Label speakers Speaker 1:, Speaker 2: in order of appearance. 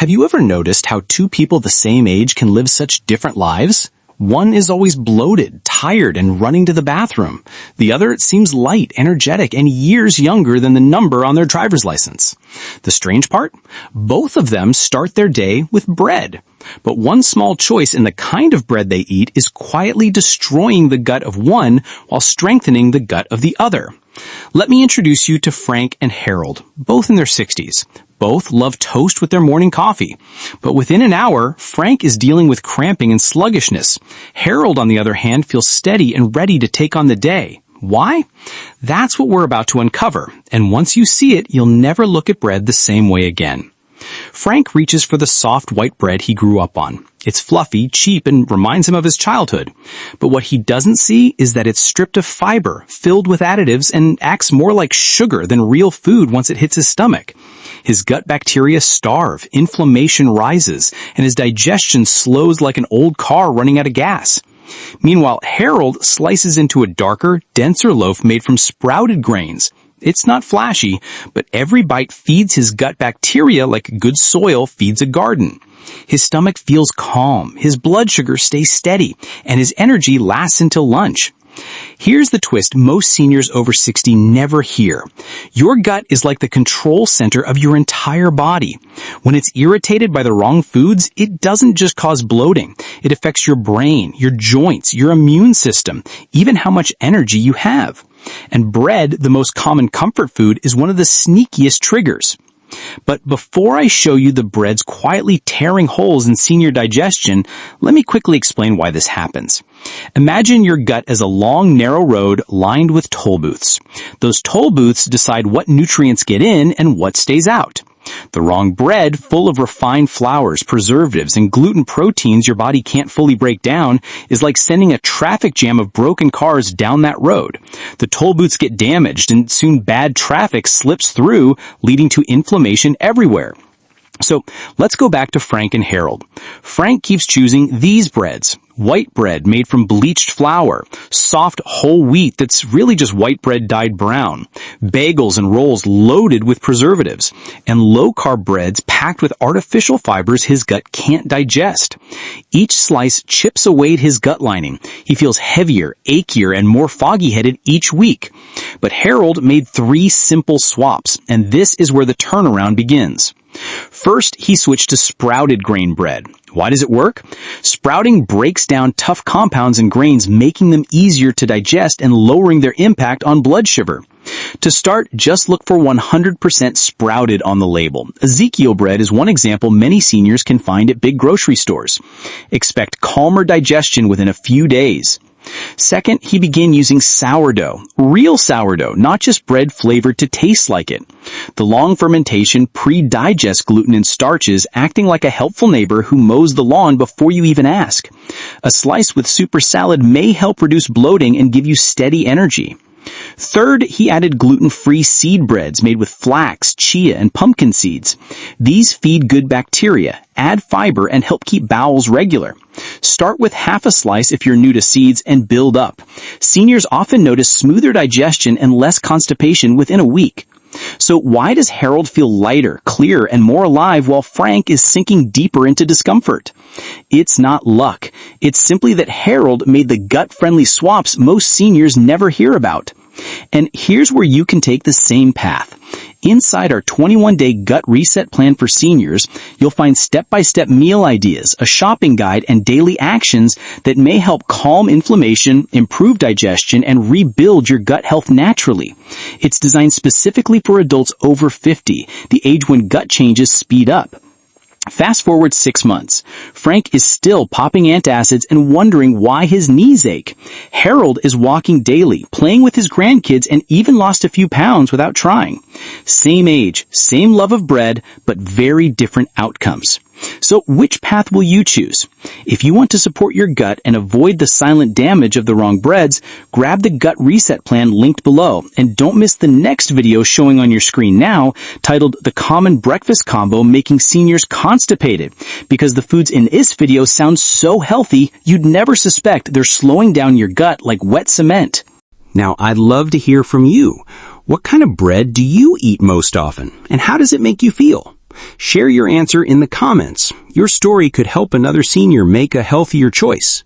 Speaker 1: Have you ever noticed how two people the same age can live such different lives? One is always bloated, tired, and running to the bathroom. The other seems light, energetic, and years younger than the number on their driver's license. The strange part? Both of them start their day with bread. But one small choice in the kind of bread they eat is quietly destroying the gut of one while strengthening the gut of the other. Let me introduce you to Frank and Harold, both in their 60s. Both love toast with their morning coffee. But within an hour, Frank is dealing with cramping and sluggishness. Harold, on the other hand, feels steady and ready to take on the day. Why? That's what we're about to uncover. And once you see it, you'll never look at bread the same way again. Frank reaches for the soft white bread he grew up on. It's fluffy, cheap, and reminds him of his childhood. But what he doesn't see is that it's stripped of fiber, filled with additives, and acts more like sugar than real food once it hits his stomach. His gut bacteria starve, inflammation rises, and his digestion slows like an old car running out of gas. Meanwhile, Harold slices into a darker, denser loaf made from sprouted grains. It's not flashy, but every bite feeds his gut bacteria like good soil feeds a garden. His stomach feels calm, his blood sugar stays steady, and his energy lasts until lunch. Here's the twist most seniors over 60 never hear. Your gut is like the control center of your entire body. When it's irritated by the wrong foods, it doesn't just cause bloating. It affects your brain, your joints, your immune system, even how much energy you have. And bread, the most common comfort food, is one of the sneakiest triggers. But before I show you the breads quietly tearing holes in senior digestion, let me quickly explain why this happens. Imagine your gut as a long, narrow road lined with toll booths. Those toll booths decide what nutrients get in and what stays out. The wrong bread, full of refined flours, preservatives, and gluten proteins your body can't fully break down, is like sending a traffic jam of broken cars down that road. The toll booths get damaged, and soon bad traffic slips through, leading to inflammation everywhere. So let's go back to Frank and Harold. Frank keeps choosing these breads. White bread made from bleached flour, soft whole wheat that's really just white bread dyed brown, bagels and rolls loaded with preservatives, and low-carb breads packed with artificial fibers his gut can't digest. Each slice chips away at his gut lining. He feels heavier, achier, and more foggy-headed each week. But Harold made 3 simple swaps, and this is where the turnaround begins. First, he switched to sprouted grain bread. Why does it work? Sprouting breaks down tough compounds in grains, making them easier to digest and lowering their impact on blood sugar. To start, just look for 100% sprouted on the label. Ezekiel bread is one example many seniors can find at big grocery stores. Expect calmer digestion within a few days. Second, he began using sourdough, real sourdough, not just bread flavored to taste like it. The long fermentation pre-digests gluten and starches, acting like a helpful neighbor who mows the lawn before you even ask. A slice with super salad may help reduce bloating and give you steady energy. Third, he added gluten-free seed breads made with flax, chia, and pumpkin seeds. These feed good bacteria, add fiber, and help keep bowels regular. Start with half a slice if you're new to seeds and build up. Seniors often notice smoother digestion and less constipation within a week. So why does Harold feel lighter, clearer, and more alive while Frank is sinking deeper into discomfort? It's not luck. It's simply that Harold made the gut-friendly swaps most seniors never hear about. And here's where you can take the same path. Inside our 21-day gut reset plan for seniors, you'll find step-by-step meal ideas, a shopping guide, and daily actions that may help calm inflammation, improve digestion, and rebuild your gut health naturally. It's designed specifically for adults over 50, the age when gut changes speed up. Fast forward 6 months. Frank is still popping antacids and wondering why his knees ache. Harold is walking daily, playing with his grandkids, and even lost a few pounds without trying. Same age, same love of bread, but very different outcomes. So which path will you choose? If you want to support your gut and avoid the silent damage of the wrong breads, grab the gut reset plan linked below, and don't miss the next video showing on your screen now titled The Common Breakfast Combo Making Seniors Constipated, because the foods in this video sound so healthy you'd never suspect they're slowing down your gut like wet cement. Now, I'd love to hear from you. What kind of bread do you eat most often, and how does it make you feel? Share your answer in the comments. Your story could help another senior make a healthier choice.